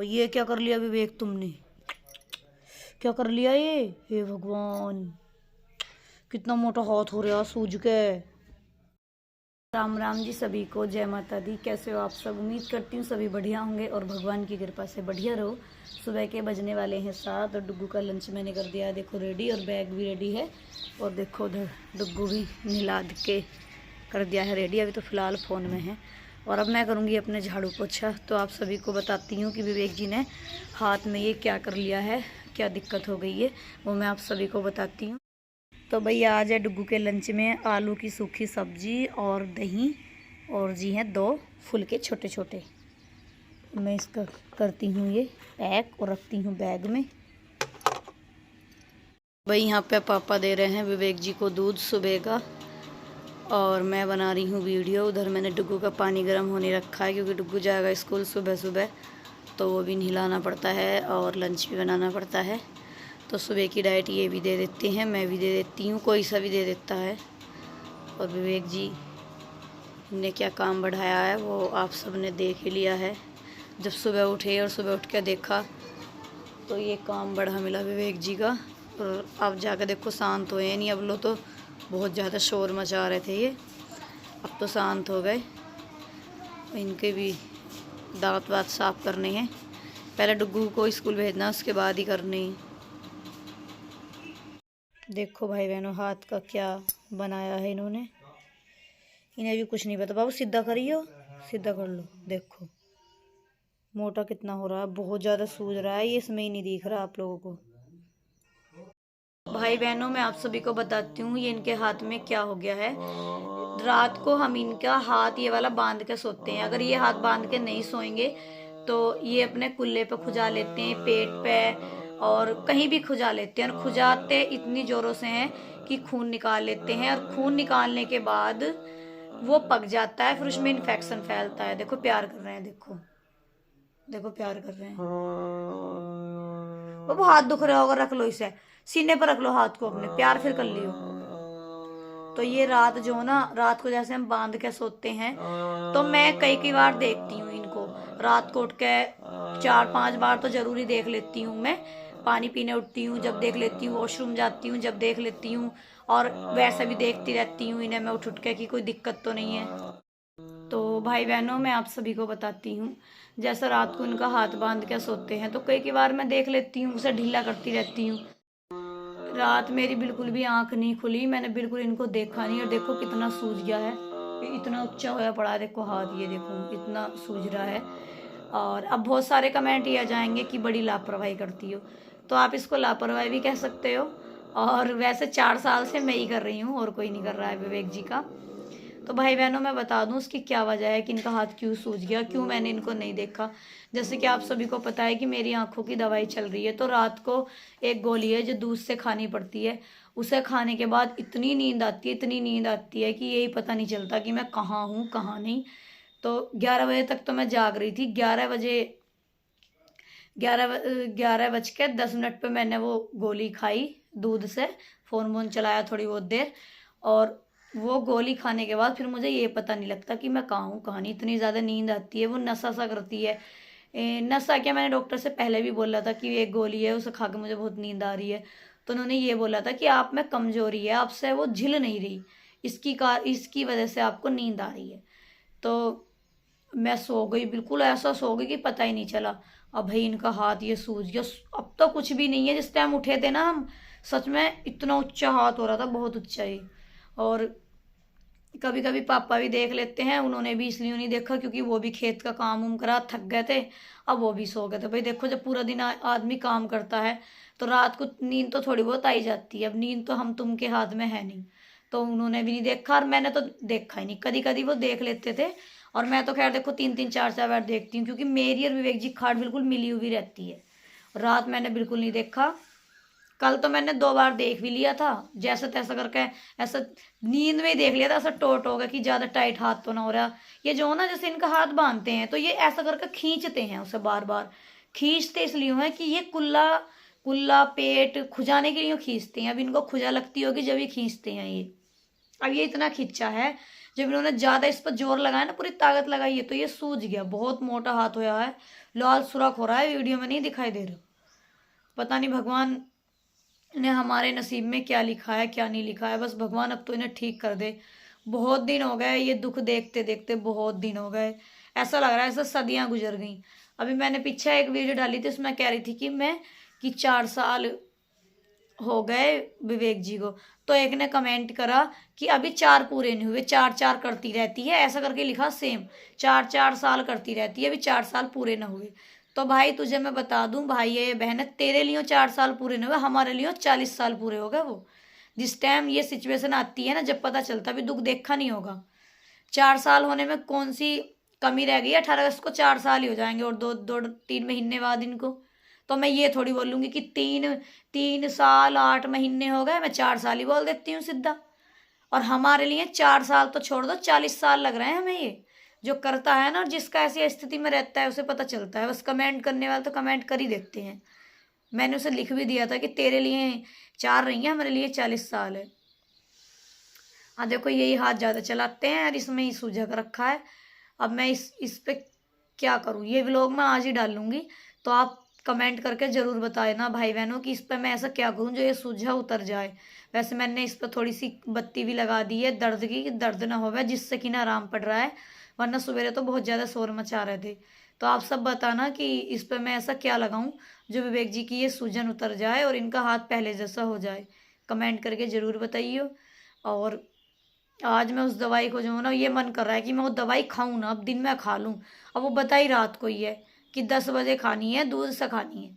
ये क्या कर लिया विवेक तुमने? क्या कर लिया ये? हे भगवान, कितना मोटा हाथ हो रहा सूझ के। राम राम जी सभी को, जय माता दी। कैसे हो आप सब? उम्मीद करती हूँ सभी बढ़िया होंगे और भगवान की कृपा से बढ़िया रहो। सुबह के बजने वाले हैं 7 और डुग्गू का लंच मैंने कर दिया देखो रेडी, और बैग भी रेडी है। और देखो उधर डुग्गू भी नहला के कर दिया है रेडी। अभी तो फ़िलहाल फ़ोन में है और अब मैं करूँगी अपने झाड़ू पोछा। तो आप सभी को बताती हूँ कि विवेक जी ने हाथ में ये क्या कर लिया है, क्या दिक्कत हो गई है, वो मैं आप सभी को बताती हूँ। तो भाई आज है डुग्गू के लंच में आलू की सूखी सब्जी और दही, और जी हैं 2 फुलके छोटे छोटे। मैं इसका करती हूँ ये पैक और रखती हूँ बैग में। भाई यहाँ पे पापा दे रहे हैं विवेक जी को दूध सुबह का, और मैं बना रही हूँ वीडियो। उधर मैंने डुग्गू का पानी गर्म होने रखा है क्योंकि डुग्गू जाएगा स्कूल सुबह सुबह, तो वो भी नहलाना पड़ता है और लंच भी बनाना पड़ता है। तो सुबह की डाइट ये भी दे देते हैं, मैं भी दे देती हूँ, कोई सा भी दे देता है। और विवेक जी ने क्या काम बढ़ाया है वो आप सब ने देख ही लिया है। जब सुबह उठे और सुबह उठ के देखा तो ये काम बढ़ा मिला विवेक जी का। और अब जाकर देखो शांत हुए नहीं, अब लो तो बहुत ज़्यादा शोर मचा रहे थे ये, अब तो शांत हो गए। इनके भी दांत वात साफ करने हैं, पहले डुग्गू को स्कूल भेजना उसके बाद ही करने। देखो भाई बहनों हाथ का क्या बनाया है इन्होंने, इन्हें भी कुछ नहीं पता। बाबू सीधा करियो, सीधा कर लो। देखो मोटा कितना हो रहा है, बहुत ज़्यादा सूज रहा है ये, इसमें ही नहीं दिख रहा आप लोगों को। भाई बहनों मैं आप सभी को बताती हूँ ये इनके हाथ में क्या हो गया है। रात को हम इनका हाथ ये वाला बांध के सोते हैं, अगर ये हाथ बांध के नहीं सोएंगे तो ये अपने कुल्ले पे खुजा लेते हैं, पेट पे और कहीं भी खुजा लेते हैं। और खुजाते इतनी जोरों से हैं कि खून निकाल लेते हैं, और खून निकालने के बाद वो पक जाता है, फिर उसमें इन्फेक्शन फैलता है। देखो प्यार कर रहे हैं, देखो देखो प्यार कर रहे हैं। वो हाथ दुख रहा होगा, रख लो इसे सीने पर, रख लो हाथ को अपने, प्यार फिर कर लियो। तो ये रात जो ना, रात को जैसे हम बांध के सोते हैं, तो मैं कई कई बार देखती हूँ इनको। रात को उठ के 4-5 बार तो जरूरी देख लेती हूँ मैं। पानी पीने उठती हूँ जब देख लेती हूँ, वॉशरूम जाती हूँ जब देख लेती हूँ, और वैसे भी देखती रहती हूँ इन्हें मैं उठ के कि कोई दिक्कत तो नहीं है। तो भाई बहनों मैं आप सभी को बताती हूँ, जैसा रात को इनका हाथ बांध के सोते हैं तो कई बार मैं देख लेती हूँ, उसे ढीला करती रहती हूँ। रात मेरी बिल्कुल भी आंख नहीं खुली, मैंने बिल्कुल इनको देखा नहीं, और देखो कितना सूज गया है, इतना ऊंचा होया पड़ा है देखो हाथ, ये देखो इतना सूज रहा है। और अब बहुत सारे कमेंट ये आ जाएंगे कि बड़ी लापरवाही करती हो, तो आप इसको लापरवाही भी कह सकते हो। और वैसे 4 साल से मैं ही कर रही हूँ और कोई नहीं कर रहा है विवेक जी का। तो भाई बहनों मैं बता दूं उसकी क्या वजह है कि इनका हाथ क्यों सूज गया, क्यों मैंने इनको नहीं देखा। जैसे कि आप सभी को पता है कि मेरी आंखों की दवाई चल रही है, तो रात को एक गोली है जो दूध से खानी पड़ती है, उसे खाने के बाद इतनी नींद आती है, इतनी नींद आती है कि यही पता नहीं चलता कि मैं कहाँ हूँ कहाँ नहीं। तो 11 बजे तक तो मैं जाग रही थी। 11 बज के 10 मिनट पे मैंने वो गोली खाई दूध से, फ़ोन वोन चलाया थोड़ी बहुत देर, और वो गोली खाने के बाद फिर मुझे ये पता नहीं लगता कि मैं कहाँ हूँ कहाँ नहीं, इतनी ज़्यादा नींद आती है, वो नशा सा करती है। नशा क्या, मैंने डॉक्टर से पहले भी बोला था कि एक गोली है उसे खा के मुझे बहुत नींद आ रही है, तो उन्होंने ये बोला था कि आप में कमजोरी है, आपसे वो झिल नहीं रही, इसकी वजह से आपको नींद आ रही है। तो मैं सो गई, बिल्कुल ऐसा सो गई कि पता ही नहीं चला। अब भाई इनका हाथ ये सूज गया, अब तो कुछ भी नहीं है। जिस टाइम उठे थे ना हम, सच में इतना ऊंचा हाथ हो रहा था, बहुत ऊंचा ही। और कभी कभी पापा भी देख लेते हैं, उन्होंने भी इसलिए नहीं देखा क्योंकि वो भी खेत का काम उम करा थक गए थे, अब वो भी सो गए थे। भाई देखो जब पूरा दिन आदमी काम करता है तो रात को नींद तो थोड़ी बहुत आई जाती है, अब नींद तो हम तुम के हाथ में है नहीं। तो उन्होंने भी नहीं देखा और मैंने तो देखा ही नहीं, कभी कभी वो देख लेते थे। और मैं तो खैर देखो 3-3 4-4 बार देखती हूँ क्योंकि मेरी और विवेक जी खाट बिल्कुल मिली हुई रहती है। रात मैंने बिल्कुल नहीं देखा, कल तो मैंने 2 बार देख भी लिया था, जैसे तैसा करके ऐसा नींद में ही देख लिया था, ऐसा टोट होगा कि ज्यादा टाइट हाथ तो ना हो रहा। ये जो ना जैसे इनका हाथ बांधते हैं तो ये ऐसा करके खींचते हैं उसे, बार बार खींचते इसलिए है कि ये कुल्ला कुल्ला पेट खुजाने के लिए खींचते हैं। अब इनको खुजा लगती होगी जब ये खींचते हैं ये, अब ये इतना खिंचा है जब इन्होंने ज़्यादा इस पर जोर लगाया ना, पूरी ताकत लगाई है, तो ये सूज गया। बहुत मोटा हाथ होया है, लाल सुराख हो रहा है, वीडियो में नहीं दिखाई दे रहा। पता नहीं भगवान ने हमारे नसीब में क्या लिखा है क्या नहीं लिखा है। बस भगवान अब तो इन्हें ठीक कर दे। बहुत दिन हो गए ये दुख देखते देखते, बहुत दिन हो गए। ऐसा लग रहा है ऐसा सदियां गुजर गई। अभी मैंने पीछे एक वीडियो डाली थी, उसमें कह रही थी कि 4 साल हो गए विवेक जी को। तो एक ने कमेंट करा कि अभी 4 पूरे नहीं हुए, 4 4 करती रहती है, ऐसा करके लिखा सेम। 4 4 साल करती रहती है, अभी 4 साल पूरे न हुए। तो भाई तुझे मैं बता दूं भाई, ये बहन, तेरे लिए 4 साल पूरे न हुए, हमारे लिए 40 साल पूरे हो गए। वो जिस टाइम ये सिचुएशन आती है ना, जब पता चलता, अभी दुख देखा नहीं होगा। 4 साल होने में कौन सी कमी रह गई है? 18 अगस्त को 4 साल ही हो जाएंगे, और 2 3 महीने बाद इनको। तो मैं ये थोड़ी बोलूंगी कि 3 3 साल 8 महीने हो गए, मैं 4 साल ही बोल देती हूँ सीधा। और हमारे लिए 4 साल तो छोड़ दो, 40 साल लग रहे हैं हमें। ये जो करता है ना, और जिसका ऐसी स्थिति में रहता है, उसे पता चलता है। बस कमेंट करने वाले तो कमेंट कर ही देते हैं। मैंने उसे लिख भी दिया था कि तेरे लिए 4 रही है, हमारे लिए 40 साल है। हाँ देखो, यही हाथ ज़्यादा चलाते हैं, और इसमें ही सूझा कर रखा है। अब मैं इस पे क्या करूँ? ये व्लॉग मैं आज ही डालूंगी, तो आप कमेंट करके ज़रूर बताए ना भाई बहनों कि इस पर मैं ऐसा क्या करूँ जो ये सूझा उतर जाए। वैसे मैंने इस पर थोड़ी सी बत्ती भी लगा दी है दर्द की, कि दर्द ना होवे, जिससे कि ना आराम पड़ रहा है। वरना सवेरे तो बहुत ज़्यादा शोर मचा रहे थे। तो आप सब बताना कि इस पर मैं ऐसा क्या लगाऊं जो विवेक जी की ये सूजन उतर जाए और इनका हाथ पहले जैसा हो जाए। कमेंट करके ज़रूर बताइए। और आज मैं उस दवाई को, जो है ना, ये मन कर रहा है कि मैं वो दवाई खाऊं ना, अब दिन में खा लूं। अब वो बताई रात को ही है कि 10 बजे खानी है, दूध से खानी है।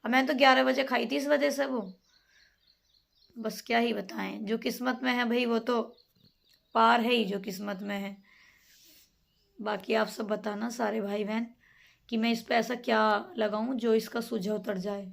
अब मैंने तो 11 बजे खाई थी, इस वजह से वो। बस क्या ही बताएं, जो किस्मत में है भाई, वो तो पार है ही जो किस्मत में है। बाकी आप सब बताना सारे भाई बहन कि मैं इस पे ऐसा क्या लगाऊं जो इसका सूझा उतर जाए।